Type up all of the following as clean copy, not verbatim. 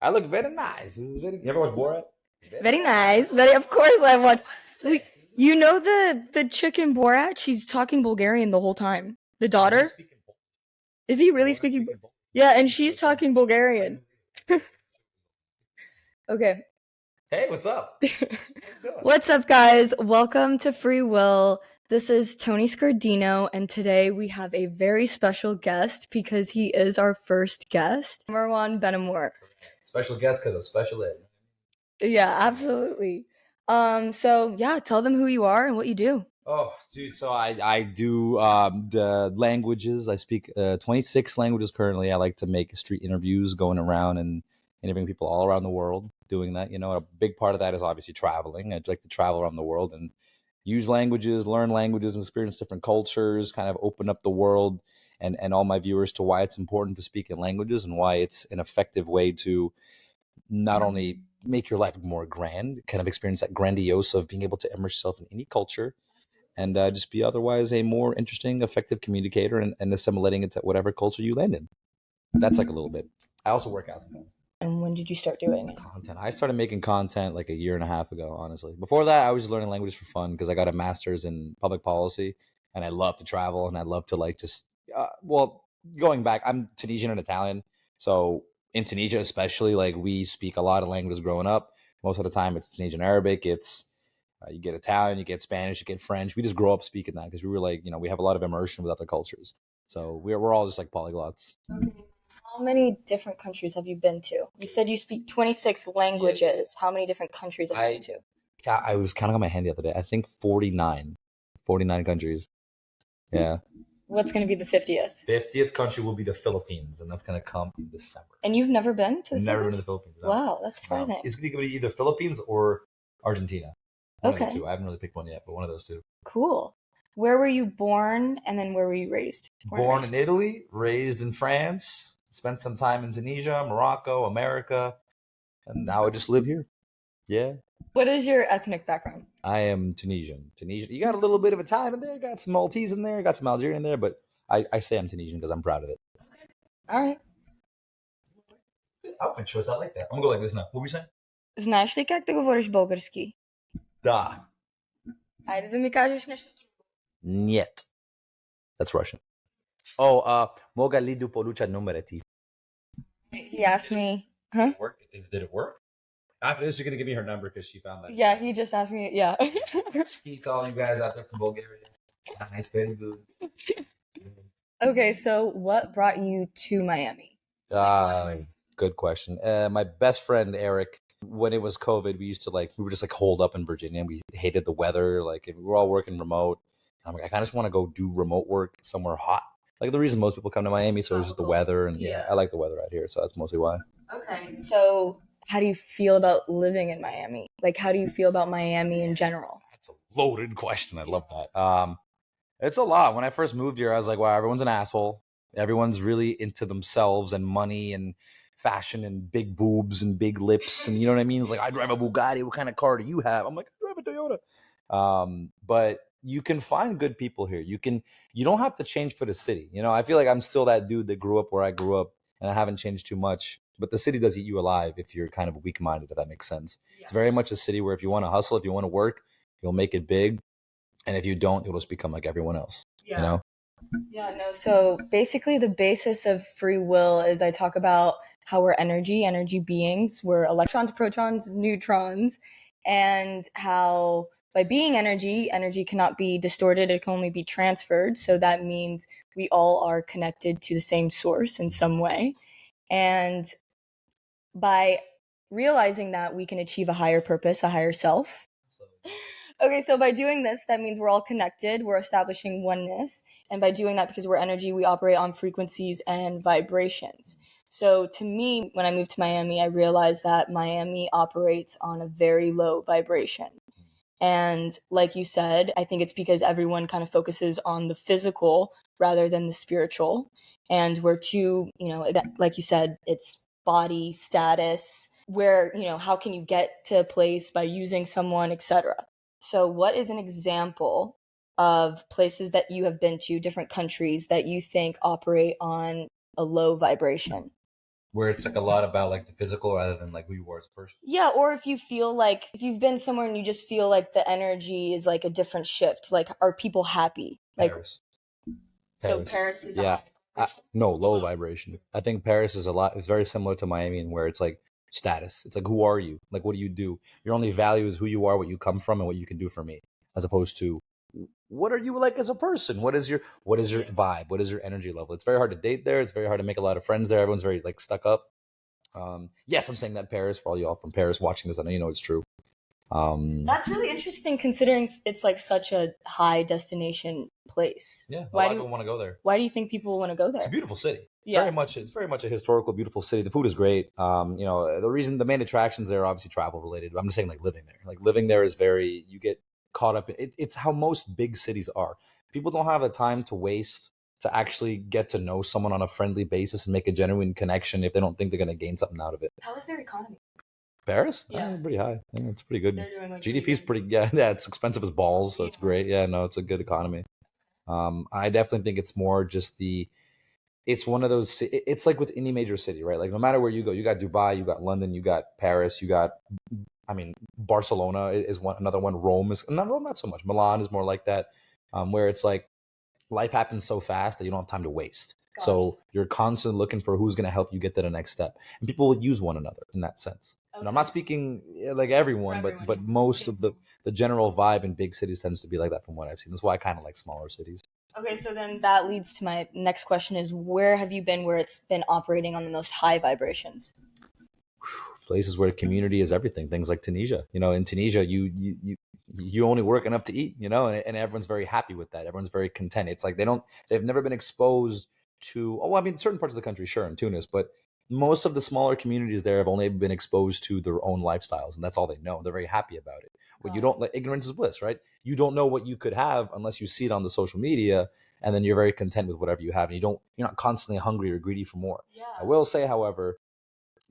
I look very nice. This is very. You ever watch Borat? Very nice. Very, of course I watch. You know the chick in Borat? She's talking Bulgarian the whole time. The daughter? Is he really speaking? Yeah, and she's talking Bulgarian. Okay. Hey, what's up? What's up, guys? Welcome to Free Will. This is Tony Scardino, and today we have a very special guest because he is our first guest, Merwan Benamor. Special guest because of special ed. Yeah, absolutely. So yeah, tell them who you are and what you do. Oh, dude. So I do the languages. I speak 26 languages currently. I like to make street interviews going around and interviewing people all around the world doing that. You know, a big part of that is obviously traveling. I'd like to travel around the world and use languages, learn languages, and experience different cultures, kind of open up the world and all my viewers to why it's important to speak in languages and why it's an effective way to not only make your life more grand, kind of experience that grandiose of being able to immerse yourself in any culture and just be otherwise a more interesting, effective communicator and assimilating it to whatever culture you land in. That's like a little bit. I also work out sometimes. And when did you start doing it? Content. I started making content like a year and a half ago, honestly. Before that, I was just learning languages for fun because I got a master's in public policy and I love to travel and I love to like just, going back, I'm Tunisian and Italian. So in Tunisia, especially, like we speak a lot of languages growing up. Most of the time, it's Tunisian Arabic. It's you get Italian, you get Spanish, you get French. We just grow up speaking that because we were like, we have a lot of immersion with other cultures. So we're all just like polyglots. Okay. How many different countries have you been to? You said you speak 26 languages. How many different countries have you been to? Yeah, I was counting on my hand the other day. I think 49 countries. Yeah. What's going to be the 50th? 50th country will be the Philippines, and that's going to come in December. And you've never been to the Never been Philippines? to the Philippines. No. Wow, that's surprising. No. It's going to be either Philippines or Argentina. One of the Okay. two. I haven't really picked one yet, but one of those two. Cool. Where were you born and then where were you raised? Born in Italy, raised in France, spent some time in Tunisia, Morocco, America, and now I just live here. Yeah. What is your ethnic background? I am Tunisian. You got a little bit of Italian in there, got some Maltese in there, got some Algerian in there, but I say I'm Tunisian because I'm proud of it. Okay. All right. Outfit choice, I like that. I'm gonna go like this now. What were you saying? Знаеш ли как да говориш български? Da. Айде да ми кажеш нещо. Нет. That's Russian. Oh, мога ли да получа номера ти? He asked me, huh? Did it work? After this, you're going to give me her number because she found that. Yeah, he just asked me, yeah. Speak to all you guys out there from Bulgaria. Nice, very good. Okay, so what brought you to Miami? Good question. My best friend, Eric, when it was COVID, we were just like holed up in Virginia. We hated the weather. Like we were all working remote. I'm like, I kind of just want to go do remote work somewhere hot. Like the reason most people come to Miami, so it's just the weather. And yeah, I like the weather out here. So that's mostly why. Okay. So how do you feel about living in Miami? Like, how do you feel about Miami in general? That's a loaded question. I love that. It's a lot. When I first moved here, I was like, wow, everyone's an asshole. Everyone's really into themselves and money and fashion and big boobs and big lips. And you know what I mean? It's like, I drive a Bugatti. What kind of car do you have? I'm like, I drive a Toyota. But you can find good people here. You don't have to change for the city. I feel like I'm still that dude that grew up where I grew up and I haven't changed too much. But the city does eat you alive if you're kind of weak-minded, if that makes sense. Yeah. It's very much a city where if you want to hustle, if you want to work, you'll make it big. And if you don't, you'll just become like everyone else. Yeah. Yeah, no. So basically the basis of free will is I talk about how we're energy beings. We're electrons, protons, neutrons, and how by being energy cannot be distorted. It can only be transferred. So that means we all are connected to the same source in some way. And by realizing that, we can achieve a higher purpose, a higher self. Okay, so by doing this, that means we're all connected, we're establishing oneness, and by doing that, because we're energy, we operate on frequencies and vibrations. So to me, when I moved to Miami, I realized that Miami operates on a very low vibration. And like you said, I think it's because everyone kind of focuses on the physical rather than the spiritual. And we're too, like you said, it's body status, where, how can you get to a place by using someone, etc. So what is an example of places that you have been to, different countries that you think operate on a low vibration? where it's like a lot about like the physical rather than like who you are as a person. Yeah, or if you feel like if you've been somewhere and you just feel like the energy is like a different shift, like are people happy? Like Paris. so Paris is Yeah. No, low vibration. I think Paris is a lot. It's very similar to Miami, and where it's like status. It's like, who are you? Like, what do you do? Your only value is who you are, what you come from, and what you can do for me, as opposed to what are you like as a person? What is your vibe? What is your energy level? It's very hard to date there. It's very hard to make a lot of friends there. Everyone's very like stuck up. Yes, I'm saying that Paris for all y'all from Paris watching this. I know you know it's true. That's really interesting considering it's like such a high destination place. Yeah, a lot of people want to go there. Why do you think people want to go there? It's a beautiful city. It's very much a historical, beautiful city. The food is great. The main attractions there are obviously travel related. But I'm just saying, like living there. Like living there is very. You get caught up. It's how most big cities are. People don't have the time to waste to actually get to know someone on a friendly basis and make a genuine connection if they don't think they're going to gain something out of it. How is their economy? Paris? Yeah. Pretty high. Yeah, it's pretty good. They're doing like GDP's pretty. Yeah, it's expensive as balls, so it's great. Yeah, no, it's a good economy. I definitely think it's more just it's one of those, it's like with any major city, right? Like no matter where you go, you got Dubai, you got London, you got Paris, you got, Barcelona is another one. Rome is, not Rome, not so much. Milan is more like that, where it's like life happens so fast that you don't have time to waste. So you're constantly looking for who's going to help you get to the next step. And people will use one another in that sense. Okay. And I'm not speaking like everyone, but most of the general vibe in big cities tends to be like that from what I've seen. That's why I kind of like smaller cities. Okay, so then that leads to my next question is where have you been where it's been operating on the most high vibrations? Places where community is everything. Things like Tunisia. In Tunisia, you only work enough to eat. And everyone's very happy with that. Everyone's very content. It's like they've never been exposed to. Certain parts of the country, sure, in Tunis, but most of the smaller communities there have only been exposed to their own lifestyles, and that's all they know. They're very happy about it. What you don't like, ignorance is bliss, right? You don't know what you could have unless you see it on the social media, and then you're very content with whatever you have, and you're not constantly hungry or greedy for more. Yeah. I will say, however,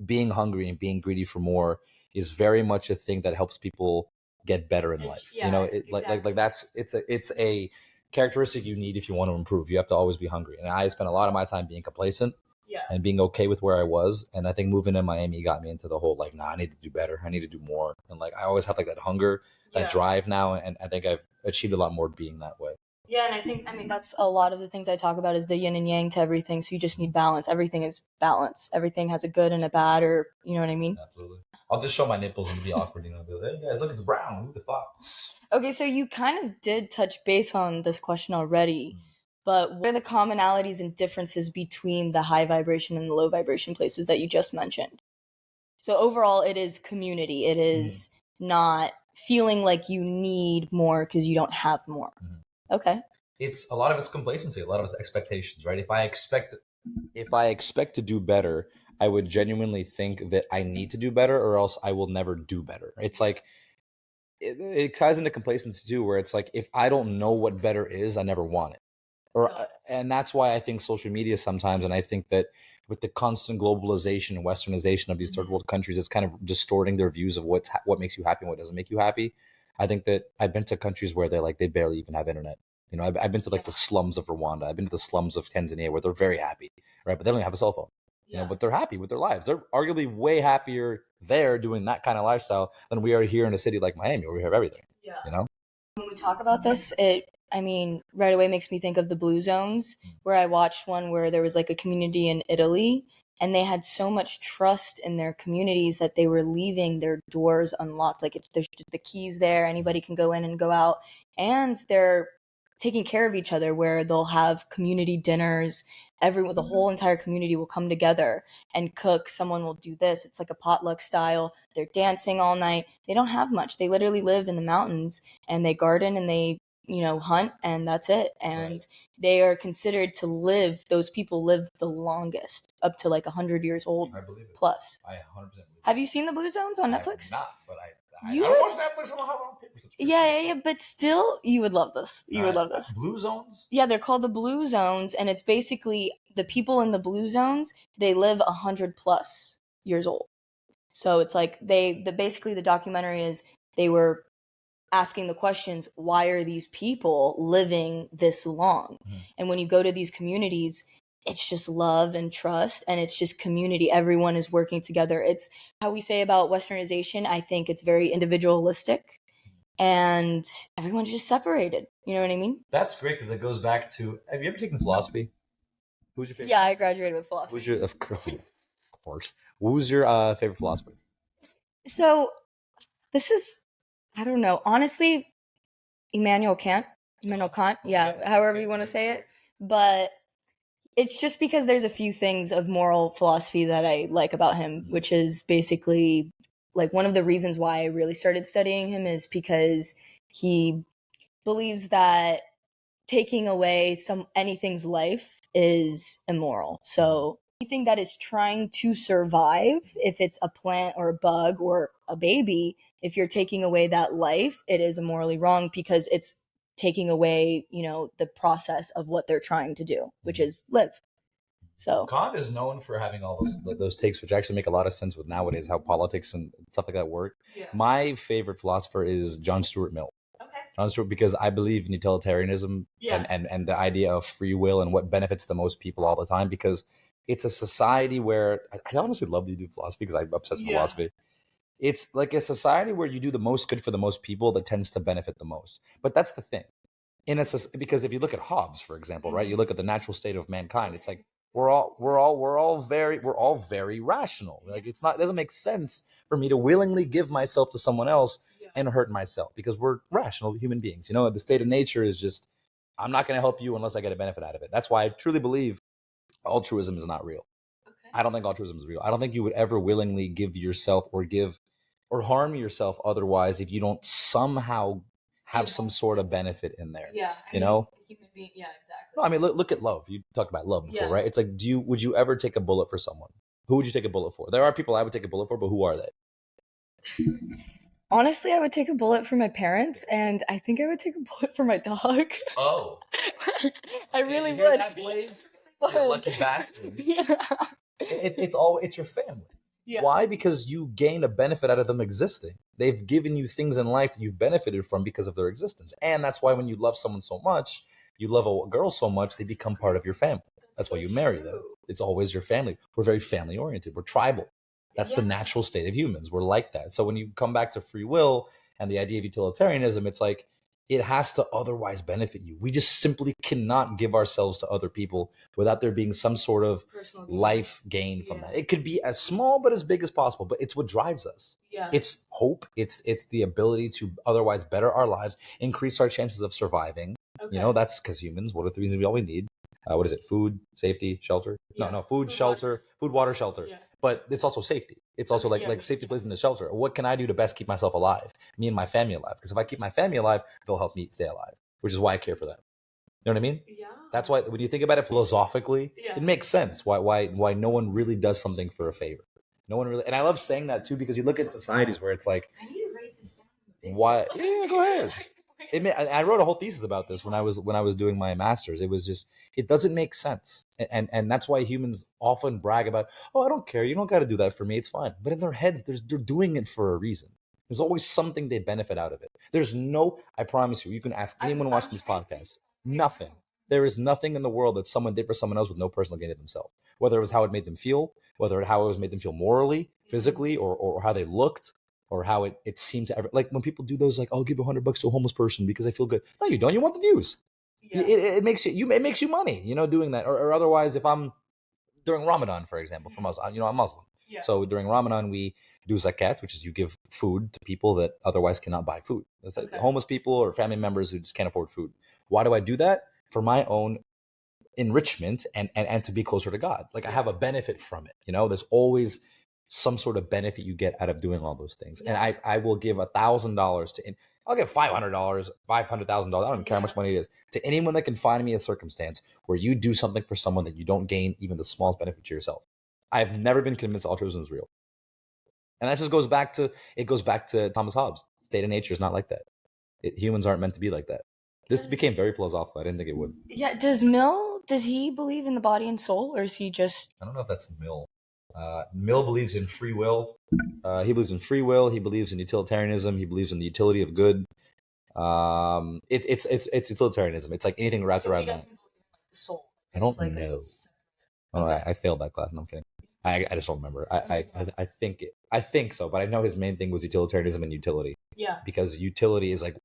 being hungry and being greedy for more is very much a thing that helps people get better in life. Yeah, exactly. like that's it's a characteristic you need if you want to improve. You have to always be hungry. And I spent a lot of my time being complacent. Yeah. And being okay with where I was. And I think moving to Miami got me into the whole like, nah, I need to do better. I need to do more. And like I always have like that hunger, that drive now, and I think I've achieved a lot more being that way. Yeah, and I think that's a lot of the things I talk about is the yin and yang to everything. So you just need balance. Everything is balance. Everything has a good and a bad, or you know what I mean? Absolutely. I'll just show my nipples and be awkward, and I'll be like, hey guys, look, it's brown. Who would have thought? Okay, so you kind of did touch base on this question already. But what are the commonalities and differences between the high vibration and the low vibration places that you just mentioned? So overall, it is community. It is not feeling like you need more because you don't have more. Okay. It's a lot of it's complacency. A lot of it's expectations, right? If I expect to do better, I would genuinely think that I need to do better, or else I will never do better. It's like it ties into complacency too, where it's like if I don't know what better is, I never want it. And that's why I think social media sometimes, and I think that with the constant globalization and westernization of these third world countries, it's kind of distorting their views of what makes you happy and what doesn't make you happy. I think that I've been to countries where they barely even have internet. I've been to like the slums of Rwanda. I've been to the slums of Tanzania where they're very happy, right? But they don't even have a cell phone. But they're happy with their lives. They're arguably way happier there doing that kind of lifestyle than we are here in a city like Miami where we have everything. Yeah. When we talk about this, right away makes me think of the Blue Zones, where I watched one where there was like a community in Italy, and they had so much trust in their communities that they were leaving their doors unlocked. Like there's just the keys there, anybody can go in and go out, and they're taking care of each other, where they'll have community dinners. The whole entire community will come together and cook. Someone will do this. It's like a potluck style. They're dancing all night. They don't have much. They literally live in the mountains, and they garden, and they hunt, and that's it. And they are considered those people live the longest, up to like 100 years old. I believe it. Plus. I 100% believe it. Have you seen the Blue Zones on Netflix? I have not, but I don't watch Netflix. I don't have it on paper. Yeah, but still, you would love this. Would love this. Blue Zones? Yeah, they're called the Blue Zones, and it's basically the people in the Blue Zones, they live 100 plus years old. So it's like basically the documentary is they were asking the questions, why are these people living this long? And when you go to these communities, it's just love and trust, and it's just community. Everyone is working together. It's how we say about Westernization. I think it's very individualistic, and everyone's just separated. You know what I mean? That's great because it goes back to. Have you ever taken philosophy? Who's your favorite? Yeah, I graduated with philosophy. Who's your of course? Who's your favorite philosopher? So this is, I don't know, honestly, Immanuel Kant. Immanuel Kant, yeah, however you want to say it. But it's just because there's a few things of moral philosophy that I like about him, which is basically like one of the reasons why I really started studying him is because he believes that taking away anything's life is immoral. So anything that is trying to survive, if it's a plant or a bug or a baby, if you're taking away that life, it is immorally wrong because it's taking away, the process of what they're trying to do, which is live. So Kant is known for having all those takes, which actually make a lot of sense with nowadays how politics and stuff like that work. Yeah. My favorite philosopher is John Stuart Mill. Okay. John Stuart, because I believe in utilitarianism and the idea of free will and what benefits the most people all the time. Because it's a society where I honestly love to do philosophy because I'm obsessed with philosophy. It's like a society where you do the most good for the most people that tends to benefit the most. But that's the thing. Because if you look at Hobbes, for example, right? You look at the natural state of mankind. It's like we're all very rational. Like it doesn't make sense for me to willingly give myself to someone else and hurt myself because we're rational human beings. The state of nature is just I'm not going to help you unless I get a benefit out of it. That's why I truly believe altruism is not real. Okay. I don't think altruism is real. I don't think you would ever willingly give yourself or harm yourself otherwise if you don't somehow have some sort of benefit in there. Yeah. Human being, yeah, exactly. No, I mean, look at love. You talked about love before, right? It's like, would you ever take a bullet for someone? Who would you take a bullet for? There are people I would take a bullet for, but who are they? Honestly, I would take a bullet for my parents, and I think I would take a bullet for my dog. Oh. I really would. That, Blaze? You lucky bastard. Yeah. It's your family. Yeah. Why? Because you gain a benefit out of them existing. They've given you things in life that you've benefited from because of their existence. And that's why when you love someone so much, you love a girl so much, they become part of your family. That's why you marry them. It's always your family. We're very family oriented. We're tribal. That's the natural state of humans. We're like that. So when you come back to free will and the idea of utilitarianism, it's like it has to otherwise benefit you. We just simply cannot give ourselves to other people without there being some sort of life gain from that. It could be as small but as big as possible, but it's what drives us. Yeah. It's hope. It's the ability to otherwise better our lives, increase our chances of surviving. Okay. That's because humans, what are the things we always need? What is it? Food, safety, shelter? Yeah. No, food, shelter, food, water, shelter. Yeah. But it's also safety. It's also like safety plays in the shelter. What can I do to best keep myself alive? Me and my family alive. Because if I keep my family alive, they'll help me stay alive, which is why I care for them. You know what I mean? Yeah. That's why when you think about it philosophically, it makes sense why no one really does something for a favor. No one really, and I love saying that too because you look at societies where it's like, I need to write this down. Why? Yeah, go ahead. I wrote a whole thesis about this when I was doing my master's. It was just it doesn't make sense, and that's why humans often brag about, oh, I don't care, you don't got to do that for me, it's fine. But in their heads, they're doing it for a reason. There's always something they benefit out of it. I promise you can ask anyone watching this podcast. Nothing. There is nothing in the world that someone did for someone else with no personal gain to themselves. Whether it was how it made them feel, how it was made them feel morally, physically, or how they looked. Or how it seemed to ever, like when people do those, like, I'll give $100 to a homeless person because I feel good. No, you don't. You want the views. Yeah. It makes it makes you money, doing that. Or otherwise, if I'm during Ramadan, for example, for Muslim, I'm Muslim. Yeah. So during Ramadan, we do zakat, which is you give food to people that otherwise cannot buy food. That's like homeless people or family members who just can't afford food. Why do I do that? For my own enrichment and to be closer to God. Like I have a benefit from it. There's always some sort of benefit you get out of doing all those things. Yeah. And I will give $1,000 I'll give $500, $500,000. I don't even care how much money it is to anyone that can find me a circumstance where you do something for someone that you don't gain even the smallest benefit to yourself. I've never been convinced altruism is real. And that just goes back to Thomas Hobbes. State of nature is not like that. Humans aren't meant to be like that. This became very philosophical. I didn't think it would. Yeah. Does he believe in the body and soul, or is he just? I don't know if that's Mill. Mill believes in free will. He believes in free will. He believes in utilitarianism. He believes in the utility of good. It's utilitarianism. It's like anything wrapped around that. The soul. I don't know. Oh, no, I failed that class. No, I'm kidding. I just don't remember. I think so, but I know his main thing was utilitarianism and utility. Yeah. Because utility is like,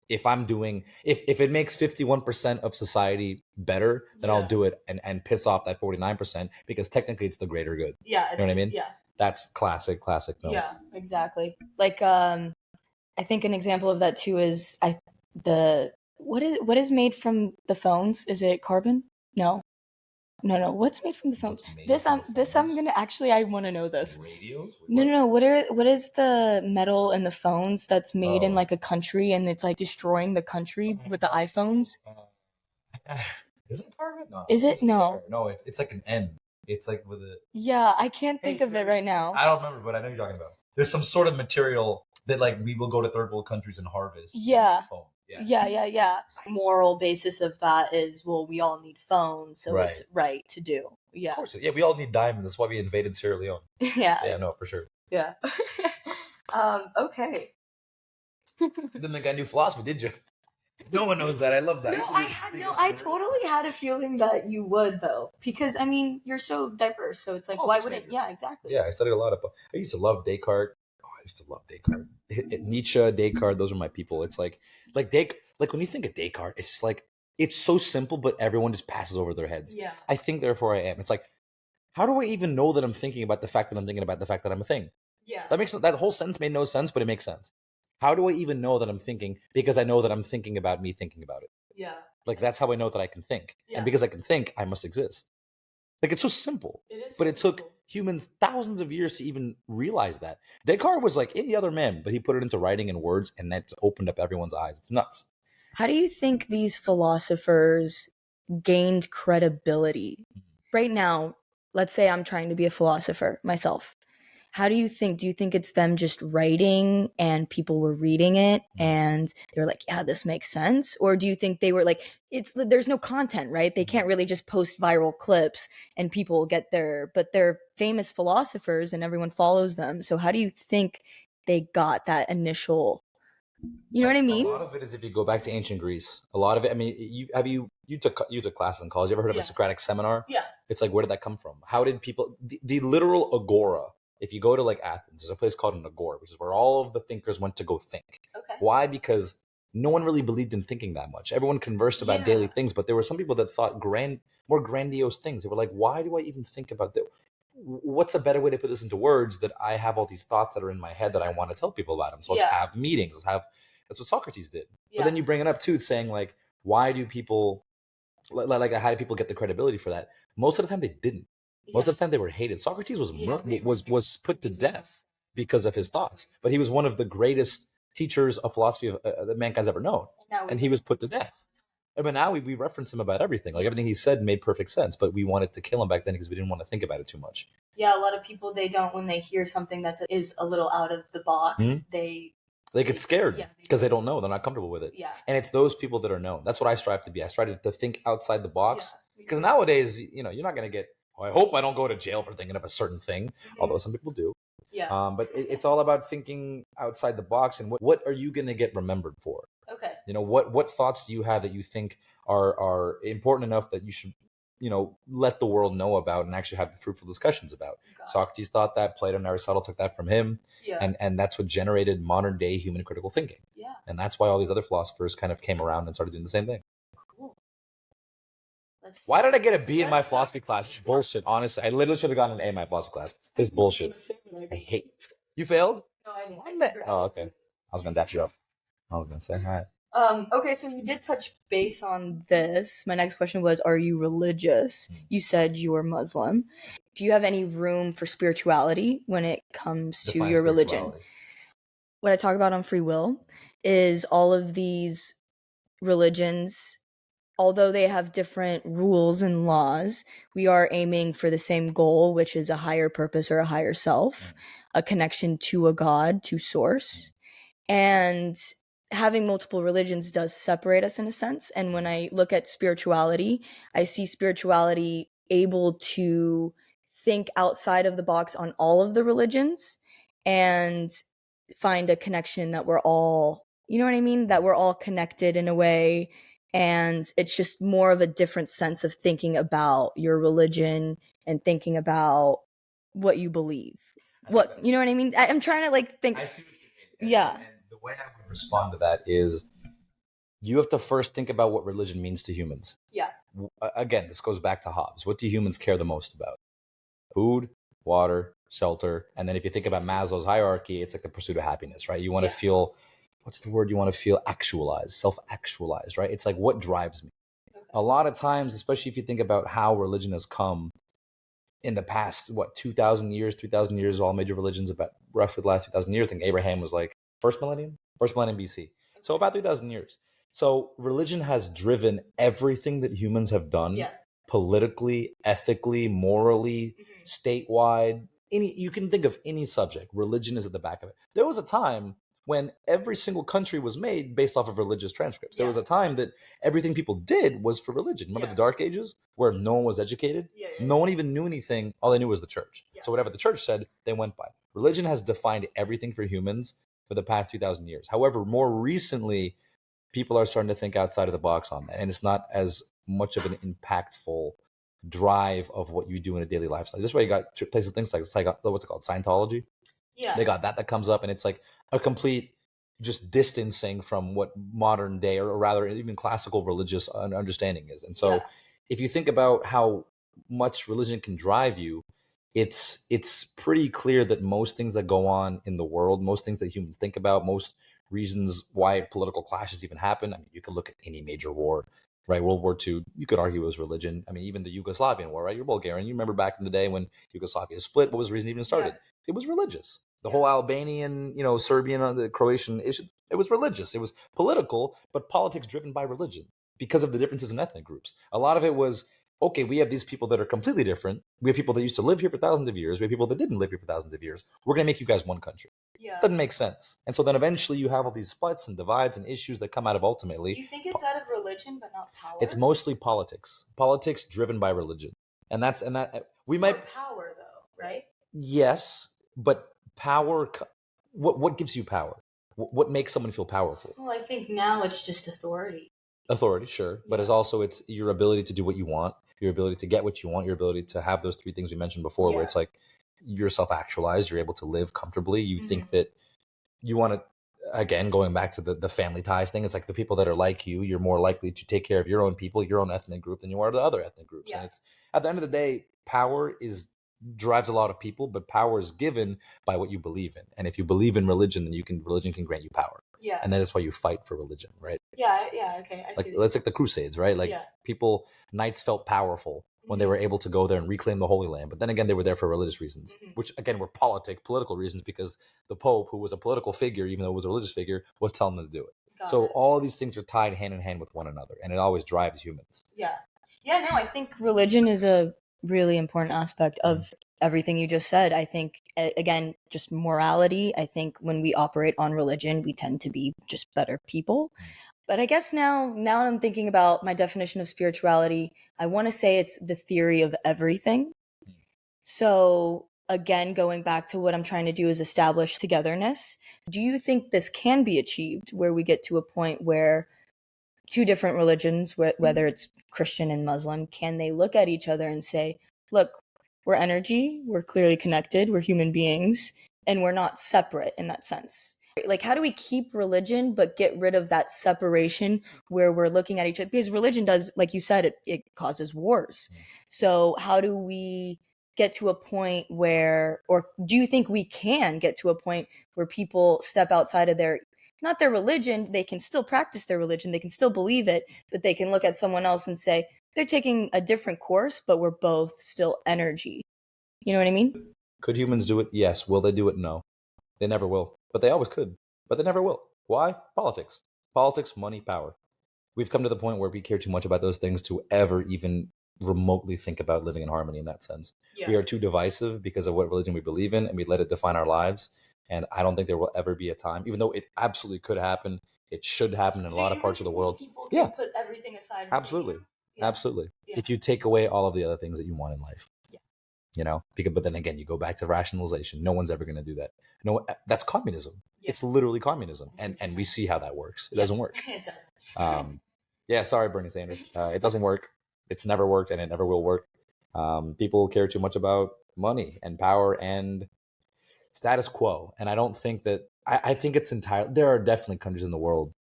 if I'm doing, if it makes 51% of society better, then I'll do it and piss off that 49% because technically it's the greater good. Yeah. You know what I mean? Yeah. That's classic no. Yeah, exactly. Like I think an example of that too is what is made from the phones? Is it carbon? No. No. What's made from the phones? I'm gonna actually I want to know this. Radios? No. What is the metal in the phones that's made in like a country and it's like destroying the country with the iPhones? Is it carbon? No. Is it? No. No, it's like an N. It's like with a. Yeah, I can't think of it right now. I don't remember, but I know you're talking about. There's some sort of material that like we will go to third world countries and harvest. Yeah. Yeah. Moral basis of that is, well, we all need phones, so it's right to do. Yeah. Of course. Yeah, we all need diamonds. That's why we invaded Sierra Leone. Yeah. Yeah, no, for sure. Yeah. Okay. Didn't think I knew philosophy, did you? No one knows that. I love that. I totally had a feeling that you would though, because I mean you're so diverse, so it's like why wouldn't? Yeah, exactly. Yeah, I studied a lot of. I used to love Descartes. Oh, I used to love Descartes. Nietzsche, Descartes, those are my people. It's like when you think of Descartes, it's just like it's so simple, but everyone just passes over their heads. Yeah. I think, therefore I am. It's like, how do I even know that I'm thinking about the fact that I'm thinking about the fact that I'm a thing? Yeah. That whole sentence made no sense, but it makes sense. How do I even know that I'm thinking? Because I know that I'm thinking about me thinking about it. Yeah. Like, that's how I know that I can think. Yeah. And because I can think, I must exist. Like, it's so simple. It is. But it took humans thousands of years to even realize that. Descartes was like any other man, but he put it into writing and words, and that's opened up everyone's eyes. It's nuts. How do you think these philosophers gained credibility? Right now, let's say I'm trying to be a philosopher myself. How do you think it's them just writing and people were reading it and they were like, yeah, this makes sense? Or do you think they were like, there's no content, right? They can't really just post viral clips and people get but they're famous philosophers and everyone follows them. So how do you think they got that initial, you know what I mean? A lot of it is if you go back to ancient Greece. A lot of it, I mean, you took classes in college. You ever heard of a Socratic seminar? Yeah. It's like, where did that come from? How did people, the literal agora, if you go to like Athens, there's a place called an agora, which is where all of the thinkers went to go think. Okay. Why? Because no one really believed in thinking that much. Everyone conversed about daily things, but there were some people that thought more grandiose things. They were like, why do I even think about that? What's a better way to put this into words that I have all these thoughts that are in my head that I want to tell people about them? So let's have meetings. That's what Socrates did. Yeah. But then you bring it up too, saying like, why do people, like how do people get the credibility for that? Most of the time they didn't. Most of the time they were hated. Socrates was put to death because of his thoughts, but he was one of the greatest teachers of philosophy that mankind's ever known, and he was put to death. But now we reference him about everything. Like everything he said made perfect sense, but we wanted to kill him back then because we didn't want to think about it too much. Yeah, a lot of people, they don't, when they hear something that is a little out of the box, they get scared because they don't know. They're not comfortable with it. Yeah. And it's those people that are known. That's what I strive to be. I strive to think outside the box because nowadays, you're not going to get, I hope I don't go to jail for thinking of a certain thing, although some people do. Yeah. But it's all about thinking outside the box and what are you going to get remembered for? Okay. What thoughts do you have that you think are important enough that you should, let the world know about and actually have fruitful discussions about? Socrates thought that. Plato and Aristotle took that from him. Yeah. And that's what generated modern day human critical thinking. Yeah. And that's why all these other philosophers kind of came around and started doing the same thing. Cool. Why did I get a B in my philosophy class? It's bullshit. Honestly, I literally should have gotten an A in my philosophy class. This bullshit. I hate. You failed? No, I didn't. Oh, okay. I was gonna dash you up. I was gonna say hi. Okay, so you did touch base on this. My next question was, are you religious? You said you were Muslim. Do you have any room for spirituality when it comes to your religion? What I talk about on free will is all of these religions, although they have different rules and laws, we are aiming for the same goal, which is a higher purpose or a higher self, a connection to a God, to source. And having multiple religions does separate us in a sense. And when I look at spirituality, I see spirituality able to think outside of the box on all of the religions and find a connection that we're all, you know what I mean? That we're all connected in a way And it's just more of a different sense of thinking about your religion and thinking about what you believe. What, you know what I mean? I'm trying to like think. I see what you mean. Yeah. And the way I would respond to that is you have to first think about what religion means to humans. Yeah. Again, this goes back to Hobbes. What do humans care the most about? Food, water, shelter. And then if you think about Maslow's hierarchy, it's like the pursuit of happiness, right? You want to feel, what's the word? You want to feel actualized, self-actualized, right? It's like, what drives me? Okay. A lot of times, especially if you think about how religion has come in the past, 2,000 years, 3,000 years, all major religions, about roughly the last 2,000 years. I think Abraham was like first millennium BC. So about 3,000 years. So religion has driven everything that humans have done politically, ethically, morally, statewide. You can think of any subject. Religion is at the back of it. There was a time when every single country was made based off of religious transcripts. There was a time that everything people did was for religion. Remember the Dark Ages, where no one was educated? No one even knew anything. All they knew was the church. So whatever the church said, they went by. Religion has defined everything for humans for the past 2,000 years. However, more recently, people are starting to think outside of the box on that. And it's not as much of an impactful drive of what you do in a daily lifestyle. This way you got places, things like what's it called? Scientology. Yeah. They got that comes up, and it's like a complete just distancing from what modern day, or rather even classical religious understanding is. And so if you think about how much religion can drive you, it's pretty clear that most things that go on in the world, most things that humans think about, most reasons why political clashes even happen. I mean, you could look at any major war, right? World War II, you could argue it was religion. I mean, even the Yugoslavian war, right? You're Bulgarian. You remember back in the day when Yugoslavia split, what was the reason it even started? It was religious. The whole Albanian, Serbian, the Croatian issue, it was religious. It was political, but politics driven by religion because of the differences in ethnic groups. A lot of it was, okay, we have these people that are completely different. We have people that used to live here for thousands of years. We have people that didn't live here for thousands of years. We're going to make you guys one country. Yeah. Doesn't make sense. And so then eventually you have all these splits and divides and issues that come out of ultimately. You think it's out of religion, but not power? It's mostly politics. Politics driven by religion. And we might. Power, though, right? Yes, but power, what gives you power? What makes someone feel powerful? Well, I think now it's just authority. Authority, sure. But it's your ability to do what you want, your ability to get what you want, your ability to have those three things we mentioned before, where it's like you're self-actualized, you're able to live comfortably. You think that you want to, again, going back to the family ties thing, it's like the people that are like you're more likely to take care of your own people, your own ethnic group, than you are the other ethnic groups. And it's, at the end of the day, power drives a lot of people, but power is given by what you believe in. And if you believe in religion, then religion can grant you power. Yeah. And that is why you fight for religion, right? Yeah, okay. I see. It's like the Crusades, right? Like knights felt powerful when they were able to go there and reclaim the Holy Land. But then again, they were there for religious reasons, which again were political reasons, because the Pope, who was a political figure, even though it was a religious figure, was telling them to do it. So all these things are tied hand in hand with one another, and it always drives humans. Yeah. Yeah, no, I think religion is a really important aspect of everything you just said. I think, again, just morality. I think when we operate on religion, we tend to be just better people. But I guess now I'm thinking about my definition of spirituality, I want to say it's the theory of everything. So again, going back to what I'm trying to do is establish togetherness. Do you think this can be achieved, where we get to a point where two different religions, whether it's Christian and Muslim, can they look at each other and say, look, we're energy, we're clearly connected, we're human beings, and we're not separate in that sense? Like, how do we keep religion but get rid of that separation where we're looking at each other? Because religion does, like you said, it causes wars. So how do we get to a point where, or do you think we can get to a point where people step outside of not their religion, they can still practice their religion, they can still believe it, but they can look at someone else and say, they're taking a different course, but we're both still energy. You know what I mean? Could humans do it? Yes. Will they do it? No. They never will. But they always could. But they never will. Why? Politics. Politics, money, power. We've come to the point where we care too much about those things to ever even remotely think about living in harmony in that sense. Yeah. We are too divisive because of what religion we believe in, and we let it define our lives. And I don't think there will ever be a time, even though it absolutely could happen, it should happen in a lot of parts of the world. People can put everything aside. Absolutely. Absolutely. Yeah. If you take away all of the other things that you want in life. But then again, you go back to rationalization. No one's ever going to do that. No, that's communism. Yeah. It's literally communism. And we see how that works. It doesn't work. It doesn't. Yeah, sorry, Bernie Sanders. It doesn't work. It's never worked, and it never will work. People care too much about money and power and status quo, and I don't think that. I think it's entirely. There are definitely countries in the world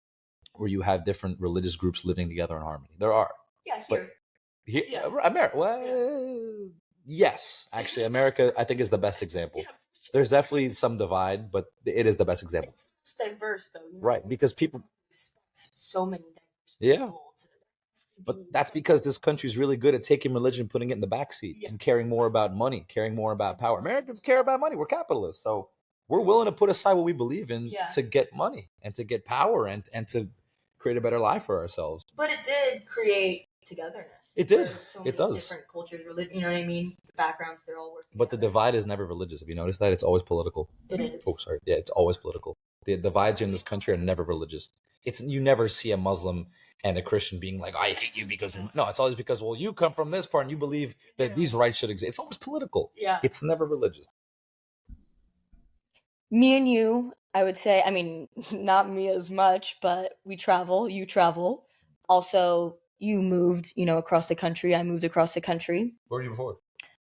where you have different religious groups living together in harmony. There are. Yeah, here. Here, America. Well, yes, actually, America, I think, is the best example. There's definitely some divide, but it is the best example. It's diverse, though. Right, because people. So many. Yeah. But that's because this country's really good at taking religion, putting it in the backseat, and caring more about money, caring more about power. Americans care about money. We're capitalists, so we're willing to put aside what we believe in to get money and to get power and to create a better life for ourselves. But it did create togetherness. It did. So it does. Different cultures, religion. You know what I mean? The backgrounds, they're all working. But the divide is never religious. Have you noticed that? It's always political. It is. Oh, sorry. Yeah, it's always political. The divides in this country are never religious. You never see a Muslim and a Christian being like, I hate you because no, it's always because, well, you come from this part and you believe that these rights should exist. It's always political. Yeah. It's never religious. Me and you, I would say, I mean, not me as much, but we travel, you travel. Also, you moved, across the country. I moved across the country. Where were you before?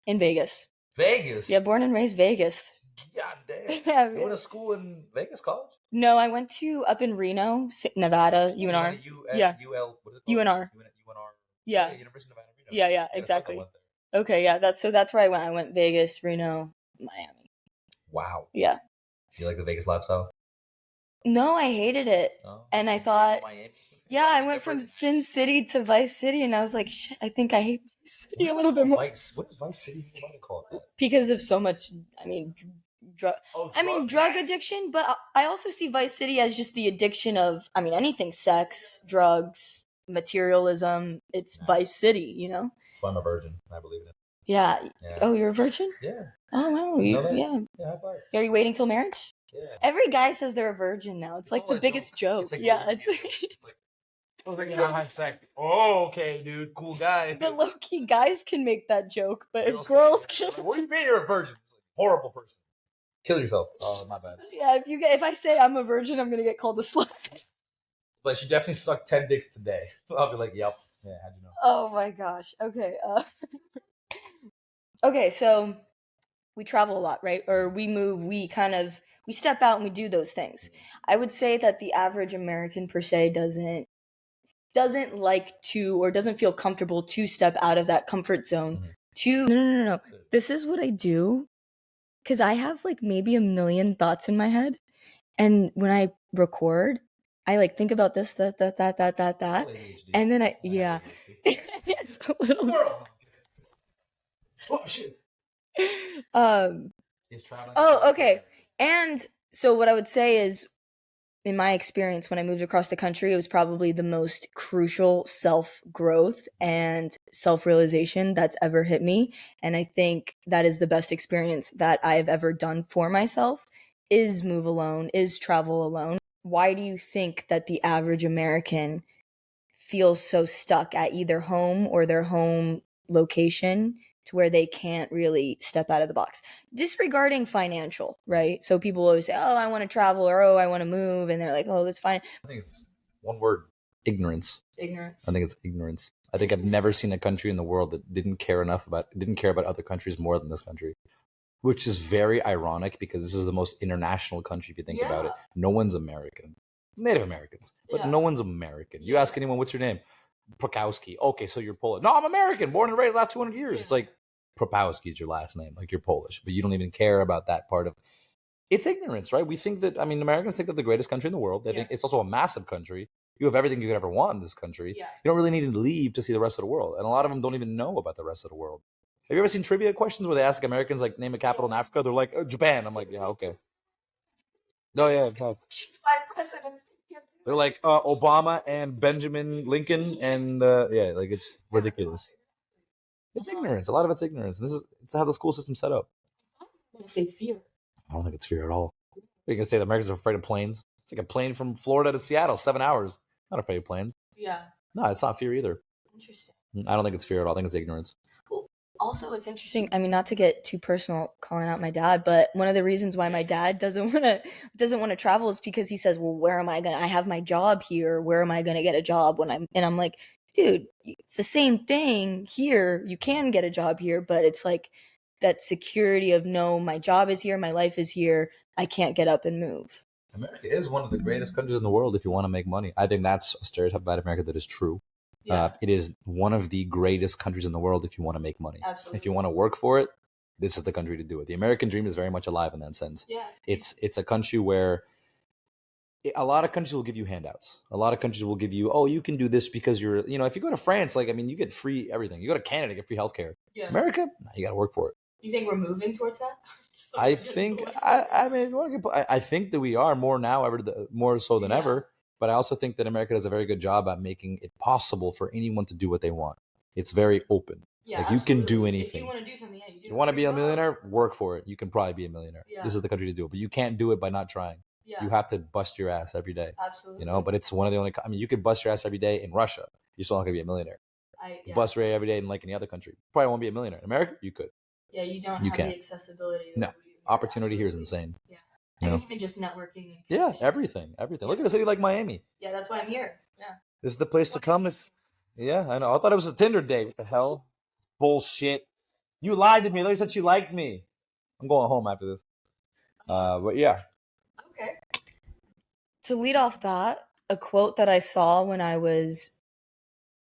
In Vegas. Vegas? Yeah, born and raised Vegas. God damn. You went to school in Vegas College? No, I went to up in Reno, Nevada, UNR. Yeah. UL, what is it called? UNR. UNR. Yeah. University of Nevada, Reno. Yeah, exactly. Okay, yeah, that's where I went. I went Vegas, Reno, Miami. Wow. Yeah. You like the Vegas lifestyle? No, I hated it. Oh. And I thought, Miami? yeah, I went from Sin City to Vice City, and I was like, shit, I think I hate Vice City a little bit more. What is Vice City? What do you call it? Because of so much, drug addiction, but I also see Vice City as just the addiction of, anything, sex, drugs, materialism. It's Vice City, Well, I'm a virgin. I believe in it. Yeah. Oh, you're a virgin? Yeah. Oh, wow. Yeah. Yeah, high five. Are you waiting till marriage? Yeah. Every guy says they're a virgin now. It's like the biggest joke. It's like, yeah. Oh, okay, dude. Cool guy. But low-key, guys can make that joke, but if girls can... What do you mean you're a virgin? Horrible person. Kill yourself. Oh, my bad. Yeah, if I say I'm a virgin, I'm gonna get called a slut. But she definitely sucked 10 dicks today. I'll be like, yep. Yeah, how'd you know? Oh my gosh. Okay. Okay, so we travel a lot, right? Or we move, we step out and we do those things. I would say that the average American per se doesn't like to, or doesn't feel comfortable to step out of that comfort zone No. This is what I do. Because I have like maybe a million thoughts in my head. And when I record, I like think about this, that. And then it's a little. Oh, shit. Okay. And so what I would say is, in my experience, when I moved across the country, it was probably the most crucial self-growth and self-realization that's ever hit me. And I think that is the best experience that I've ever done for myself, is move alone, is travel alone. Why do you think that the average American feels so stuck at either home or their home location to where they can't really step out of the box? Disregarding financial, right? So people always say, oh, I want to travel, or oh, I want to move. And they're like, oh, that's fine. I think it's one word: ignorance. Ignorance. I think it's ignorance. I think I've never seen a country in the world that didn't care about other countries more than this country, which is very ironic because this is the most international country if you think about it. No one's American. Native Americans, but no one's American. You ask anyone, what's your name? Prokowski. Okay, so you're Polish. No, I'm American, born and raised last 200 years. It's like Propowski is your last name, like you're Polish, but you don't even care about that part of it's ignorance, right? We think that, Americans think they're the greatest country in the world. They think it's also a massive country. You have everything you could ever want in this country. You don't really need to leave to see the rest of the world. And a lot of them don't even know about the rest of the world. Have you ever seen trivia questions where they ask Americans, like, name a capital in Africa? They're like, Japan. I'm like, yeah, okay. No, yeah. They're like Obama and Benjamin Lincoln, and like it's ridiculous. It's ignorance. A lot of it's ignorance. It's how the school system's set up. I'm gonna say fear. I don't think it's fear at all. You can say the Americans are afraid of planes. It's like a plane from Florida to Seattle, 7 hours. Not afraid of planes. Yeah. No, it's not fear either. Interesting. I don't think it's fear at all. I think it's ignorance. Cool. Also, it's interesting. I mean, not to get too personal, calling out my dad, but one of the reasons why my dad doesn't want to travel is because he says, "Well, where am I gonna? I have my job here. Where am I gonna get a job when I'm?" And I'm like, "Dude, it's the same thing here. You can get a job here, but it's like that security of no, my job is here, my life is here. I can't get up and move." America is one of the greatest countries in the world if you want to make money. I think that's a stereotype about America that is true. It is one of the greatest countries in the world if you want to make money. Absolutely. If you want to work for it, this is the country to do it. The American dream is very much alive in that sense. Yeah. It's a country where a lot of countries will give you handouts. A lot of countries will give you, oh, you can do this because you're, if you go to France, like, I mean, you get free everything. You go to Canada, you get free healthcare. Yeah. America, nah, you got to work for it. You think we're moving towards that? I think, I mean, if you want to get, I think that we are more now, more so than ever. But I also think that America does a very good job at making it possible for anyone to do what they want. It's very open. Yeah, like, you can do anything. If you want to do something, you want to be a millionaire, work for it. You can probably be a millionaire. Yeah. This is the country to do it. But you can't do it by not trying. Yeah. You have to bust your ass every day. Absolutely. But it's one of the only, I mean, you could bust your ass every day in Russia. You're still not going to be a millionaire. Bust your ass every day in like any other country. Probably won't be a millionaire. In America, you could. Yeah, you don't have the accessibility. No. Opportunity here is insane. Yeah. I mean, even just networking. Yeah, everything. Yeah. Look at a city like Miami. Yeah, that's why I'm here. Yeah. This is the place to come if... Yeah, I know. I thought it was a Tinder date. What the hell? Bullshit. You lied to me. Lily said she liked me. I'm going home after this. But yeah. Okay. To lead off that, a quote that I saw when I was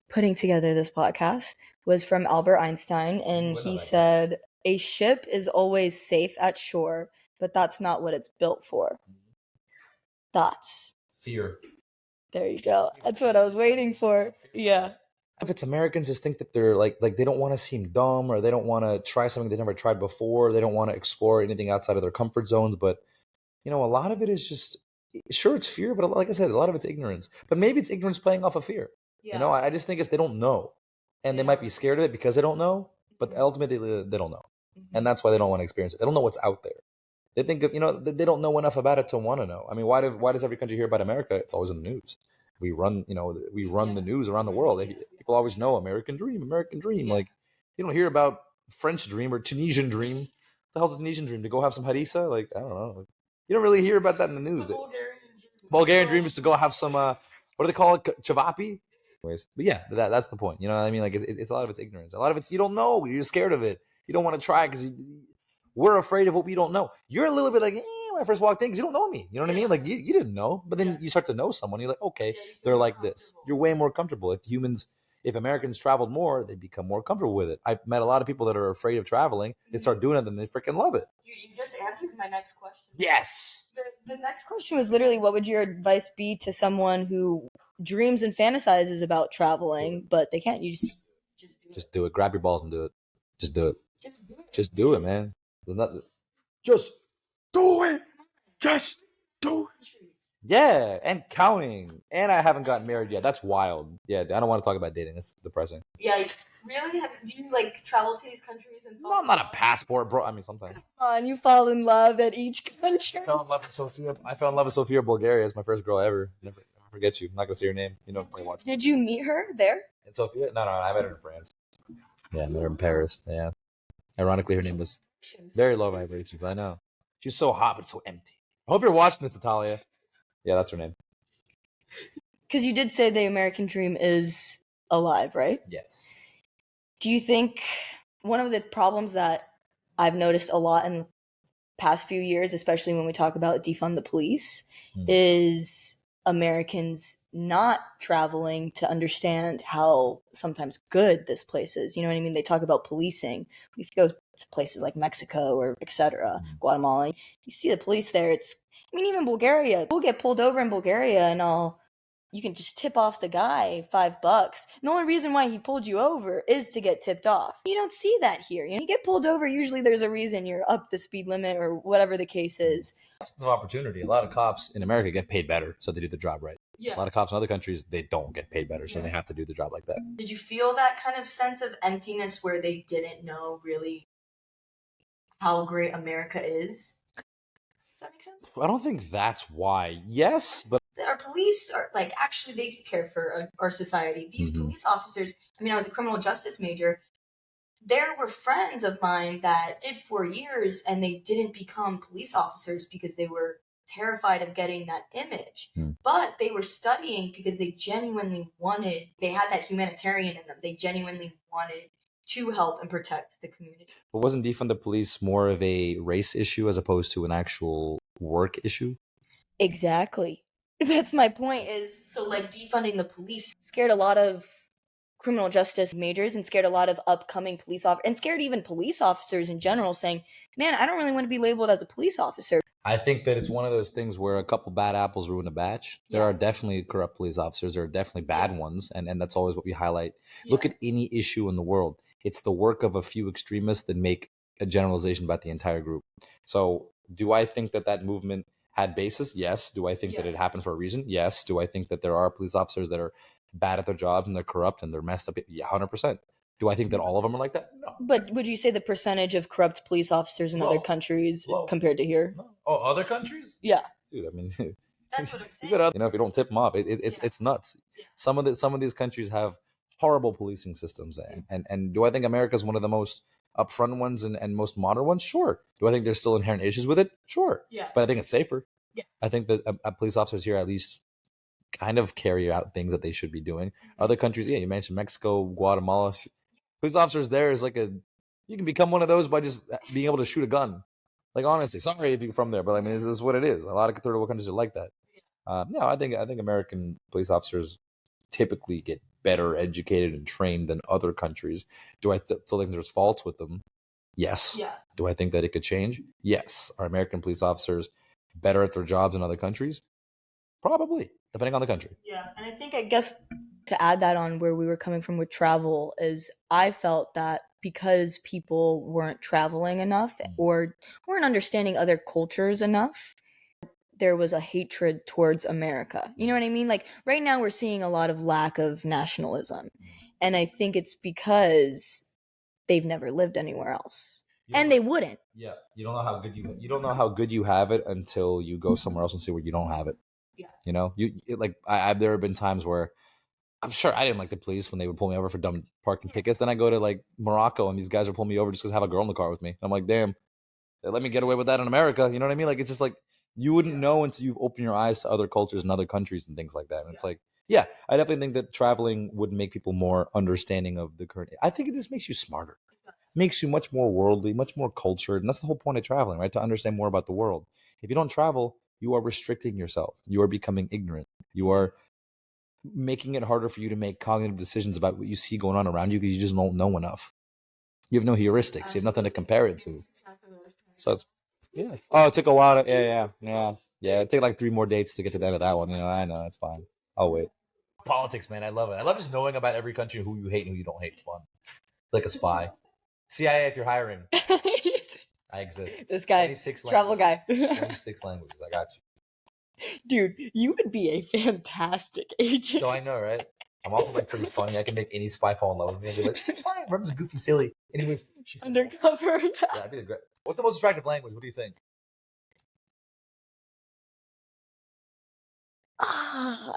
putting together this podcast was from Albert Einstein, and he said, "A ship is always safe at shore, but that's not what it's built for." Thoughts? Fear. There you go. That's what I was waiting for. Yeah. If it's Americans just think that they're like they don't want to seem dumb, or they don't want to try something they've never tried before. They don't want to explore anything outside of their comfort zones. But, a lot of it is just, sure, it's fear, but like I said, a lot of it's ignorance. But maybe it's ignorance playing off of fear. Yeah. I just think it's they don't know. And they might be scared of it because they don't know, but ultimately they don't know. And that's why they don't want to experience it. They don't know what's out there. They think of, they don't know enough about it to want to know. I mean, why does every country hear about America? It's always in the news. We run the news around the world. People always know American dream. Like, you don't hear about French dream or Tunisian dream. What the hell's a Tunisian dream? To go have some harissa? Like, I don't know. You don't really hear about that in the news. Bulgarian dream is to go have some, what do they call it? Chavapi? Anyways, but yeah, that's the point. You know what I mean? Like, it's a lot of it's ignorance. A lot of it's you don't know. You're scared of it. You don't want to try because we're afraid of what we don't know. You're a little bit like, when I first walked in, because you don't know me. You know what I mean? Like, you didn't know. But then you start to know someone. You're like, okay, they're like this. You're way more comfortable. If Americans traveled more, they become more comfortable with it. I've met a lot of people that are afraid of traveling. They start doing it, and they freaking love it. Dude, you just answered my next question. Yes. The next question was literally, what would your advice be to someone who dreams and fantasizes about traveling, but they can't? You just do it. Grab your balls and do it. Just do it. Just do it, man. Just do it. Just do it. Yeah, and counting. And I haven't gotten married yet. That's wild. Yeah, I don't want to talk about dating. It's depressing. Yeah, really? Do you travel to these countries and No, I'm not a passport, bro. I mean, sometimes. Come on, you fall in love at each country. I fell in love with Sofia, Bulgaria. It's my first girl ever. Never forget you. I'm not gonna say your name. Did you meet her there? In Sofia? No, I met her in France. Yeah, I met her in Paris. Yeah. Ironically, her name was very low vibrations. I know. She's so hot, but so empty. I hope you're watching this, Natalia. Yeah, that's her name. Because you did say the American dream is alive, right? Yes. Do you think one of the problems that I've noticed a lot in the past few years, especially when we talk about defund the police, is Americans not traveling to understand how sometimes good this place is? You know what I mean? They talk about policing. If you go to places like Mexico or etc., Guatemala, you see the police there. Even Bulgaria. People get pulled over in Bulgaria and you can just tip off the guy $5. The only reason why he pulled you over is to get tipped off. You don't see that here. You get pulled over, usually there's a reason. You're up the speed limit or whatever the case is. That's an opportunity. A lot of cops in America get paid better, so they do the job right. Yeah. A lot of cops in other countries, they don't get paid better, so they have to do the job like that. Did you feel that kind of sense of emptiness where they didn't know really how great America is? Does that make sense? I don't think that's why. Yes, but our police are actually they do care for our society. These police officers, I was a criminal justice major. There were friends of mine that did 4 years and they didn't become police officers because they were terrified of getting that image. But they were studying because they genuinely wanted, they had that humanitarian in them. They genuinely wanted to help and protect the community. But wasn't defund the police more of a race issue as opposed to an actual work issue? Exactly. That's my point is, so like defunding the police scared a lot of criminal justice majors and scared a lot of upcoming police officers and scared even police officers in general saying, man, I don't really want to be labeled as a police officer. I think that it's one of those things where a couple bad apples ruin a batch. There are definitely corrupt police officers. There are definitely bad ones. And that's always what we highlight. Look at any issue in the world. It's the work of a few extremists that make a generalization about the entire group. So do I think that that movement had basis? Yes. Do I think that it happened for a reason? Yes. Do I think that there are police officers that are bad at their jobs and they're corrupt and they're messed up? Yeah, 100%. Do I think that all of them are like that? No. But would you say the percentage of corrupt police officers in other countries compared to here? No. Oh, other countries? Yeah. Dude, I mean, that's what I'm saying. You know, if you don't tip them off, it's nuts. Yeah. Some of these countries have horrible policing systems, and do I think America is one of the most upfront ones and most modern ones? Sure. Do I think there's still inherent issues with it? Sure. Yeah. But I think it's safer. Yeah. I think that police officers here at least kind of carry out things that they should be doing. Other countries, you mentioned Mexico, Guatemala. Police officers there is like you can become one of those by just being able to shoot a gun. Like, honestly, sorry if you're from there, but I mean, this is what it is. A lot of third world countries are like that. No, I think American police officers typically get better educated and trained than other countries. Do I still think there's faults with them? Yes. Yeah. Do I think that it could change? Yes. Are American police officers better at their jobs in other countries? Probably, depending on the country. Yeah, and I guess to add that on where we were coming from with travel is I felt that because people weren't traveling enough or weren't understanding other cultures enough, there was a hatred towards America. You know what I mean? Like right now we're seeing a lot of lack of nationalism. And I think it's because they've never lived anywhere else. And they wouldn't. Yeah. You don't know how good you have it until you go somewhere else and see where you don't have it. Yeah. You know, there have been times where I'm sure I didn't like the police when they would pull me over for dumb parking tickets. Then I go to like Morocco and these guys are pulling me over just because I have a girl in the car with me. I'm like, damn, they let me get away with that in America. You know what I mean? Like, it's just like, you wouldn't know until you've opened your eyes to other cultures and other countries and things like that. And it's like, yeah, I definitely think that traveling would make people more understanding of the current. I think it just makes you smarter. It makes you much more worldly, much more cultured. And that's the whole point of traveling, right? To understand more about the world. If you don't travel, you are restricting yourself. You are becoming ignorant. You are making it harder for you to make cognitive decisions about what you see going on around you because you just don't know enough. You have no heuristics. You have nothing to compare it to. So it's, yeah. Oh, it took a while. Yeah. It took like 3 more dates to get to the end of that one. You know, I know. It's fine. I'll wait. Politics, man. I love it. I love just knowing about every country, who you hate and who you don't hate. It's fun. Like a spy. CIA, if you're hiring. I exist. This guy. Travel guy. 26 languages. I got you. Dude, you would be a fantastic agent. No, I know, right? I'm also like pretty funny. I can make any spy fall in love with me and be like, fine, Rem's goofy, silly. Anyways, she's undercover. Yeah, I'd be great. What's the most attractive language? What do you think?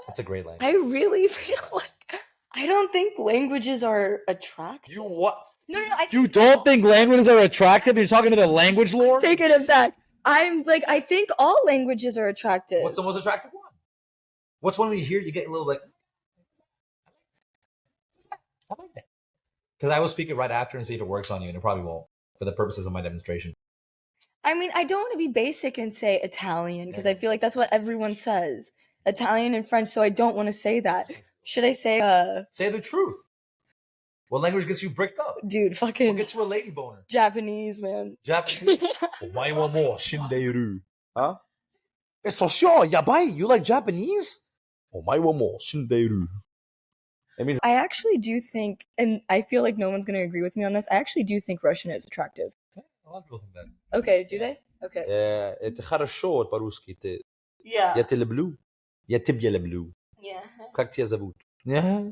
That's a great language. I really feel like I don't think languages are attractive. You what? No. You don't think languages are attractive? You're talking to the language lord? Take it back. I'm like, I think all languages are attractive. What's the most attractive one? What's one when you hear you get a little like, I like that. Because I will speak it right after and see if it works on you, and it probably won't for the purposes of my demonstration. I mean, I don't want to be basic and say Italian because I feel like that's what everyone says. Italian and French, so I don't want to say that. Should I say Say the truth. What language gets you bricked up? Dude, fucking what gets you a lady boner? Japanese, man. Japanese? Omae wa mo shindeiru. Huh? So sure, yabai, you like Japanese? Omae wa mo shindeiru. I actually do think, and I feel like no one's going to agree with me on this, I actually do think Russian is attractive. A lot of people think that. Okay, do they? Okay. Это хорошо по-русски. Yeah. Я тебя люблю. Я тебя люблю. Yeah. Как тебя зовут? Yeah.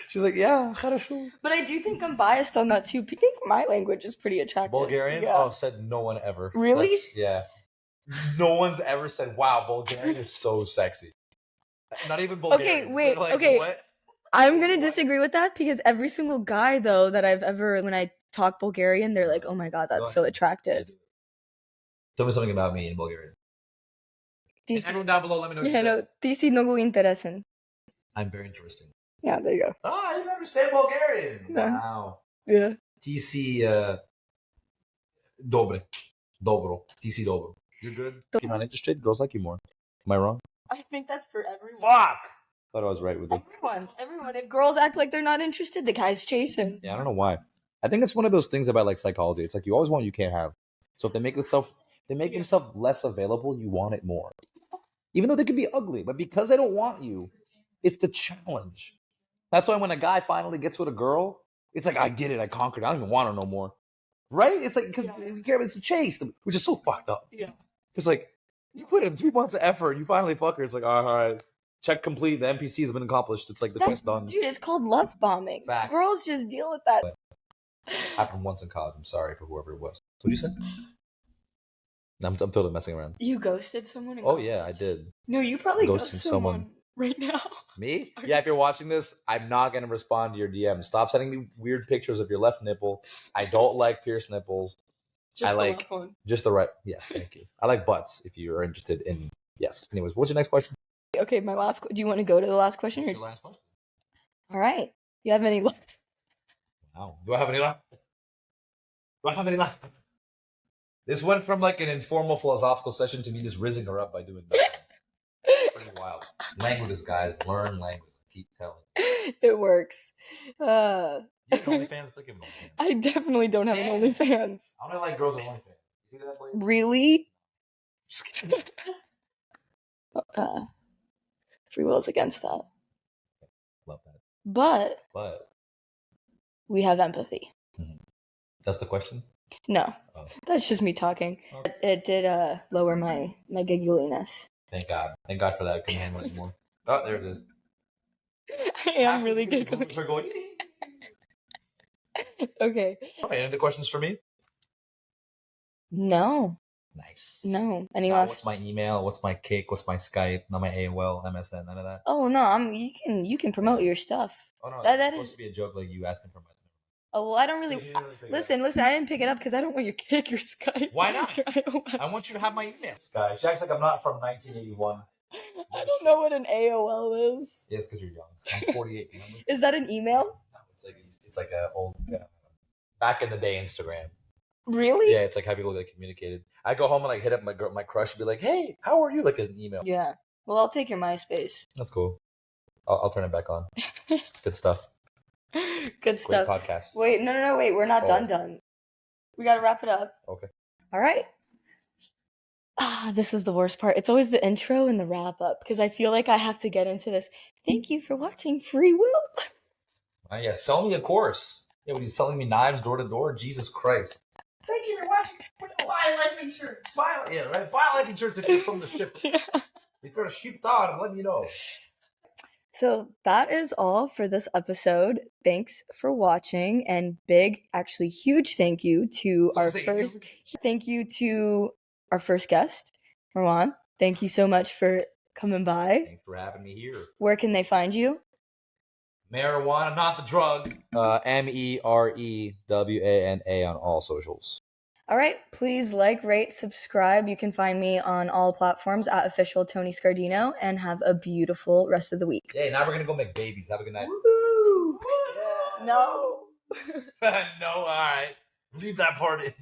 She's like, yeah, хорошо. But I do think I'm biased on that too. I think my language is pretty attractive. Bulgarian? Yeah. Oh, said no one ever. Really? Yeah. No one's ever said, wow, Bulgarian is so sexy. Not even Bulgarian. Okay, wait, like, okay. What? I'm gonna disagree with that because every single guy though that I've ever, when I talk Bulgarian, they're like, "Oh my god, that's so attractive." Tell me something about me in Bulgarian. Ти And си- everyone down below, let me know what you Yeah, no, said. ти си много интересен. I'm very interesting. Yeah, there you go. Ah, you understand Bulgarian. Yeah. Wow. Yeah. Ti si dobre. Dobro. Ti si dobro. You're good? You're not interested? Girls like you more. Am I wrong? I think that's for everyone. Fuck! Thought I was right with it. Everyone. If girls act like they're not interested, the guy's chasing. Yeah, I don't know why. I think it's one of those things about like psychology. It's like you always want what you can't have. So if they make themselves less available, you want it more. Even though they could be ugly, but because they don't want you, it's the challenge. That's why when a guy finally gets with a girl, it's like I did it, I conquered it. I don't even want her no more. Right? It's like because it's a chase, which is so fucked up. Yeah. Because like you put in 3 months of effort, you finally fuck her. It's like all right, check complete. The NPC has been accomplished. It's like the quest done. Dude, it's called love bombing. Facts. Girls just deal with that. Happened once in college. I'm sorry for whoever it was. What did you say? I'm totally messing around. You ghosted someone? Oh yeah, I did. No, you probably ghosted someone right now. Me? Yeah, if you're watching this, I'm not going to respond to your DM. Stop sending me weird pictures of your left nipple. I don't like pierced nipples. Just I the like left one. just the right. Yes, thank you. I like butts if you're interested in. Yes. Anyways, what's your next question? Okay, my last. Do you want to go to the last question? What's your last question? All right. You have any left? Wow. Do I have any left? This went from like an informal philosophical session to me just rizzing her up by doing that. Pretty wild. Languages, guys. Learn language. Keep telling. It works. You have an OnlyFans? I definitely don't have an OnlyFans. I don't like girls with OnlyFans. You see that, please? Really? Free will's against that. Love that. But we have empathy. Mm-hmm. That's the question? No. Oh. That's just me talking. Okay. It did lower my giggliness. Thank God. Thank God for that. I couldn't handle it anymore. Oh, there it is. I am really giggling. Okay. Any other questions for me? No. Nice. No. Any last? What's my email? What's my Kick? What's my Skype? Not my AOL, MSN, none of that. Oh no, you can promote your stuff. Oh no, that supposed to be a joke, like you asking for my. Oh well, I don't really. Listen. I didn't pick it up because I don't want your Kick, your Skype. Why not? I want you to have my email. Sky. She acts like I'm not from 1981. I don't know what an AOL is. Yeah, it's because you're young. I'm 48. Remember? Is that an email? No, it's like a old back in the day Instagram. Really? Yeah, it's like how people like communicated. I go home and like hit up my crush and be like, "Hey, how are you?" Like an email. Yeah. Well, I'll take your MySpace. That's cool. I'll turn it back on. Good stuff. Good stuff. Great podcast. Wait, no, wait. We're not done. We gotta wrap it up. Okay. All right. This is the worst part. It's always the intro and the wrap up because I feel like I have to get into this. Thank you for watching Free Will. Yeah, sell me a course. Yeah, when you're selling me knives door to door, Jesus Christ. Thank you for watching. Buy life insurance. Right? Buy life insurance if you're from the ship. Yeah. If you're a sheepdog, let me know. So that is all for this episode. Thanks for watching, and actually huge thank you to our first guest, Merwan. Thank you so much for coming by. Thanks for having me here. Where can they find you? Marijuana, not the drug. MEREWANA on all socials. All right. Please rate, subscribe. You can find me on all platforms at official Tony Scardino, and have a beautiful rest of the week. Hey, now we're going to go make babies. Have a good night. Woo-hoo. Yeah. No. No, all right. Leave that part in.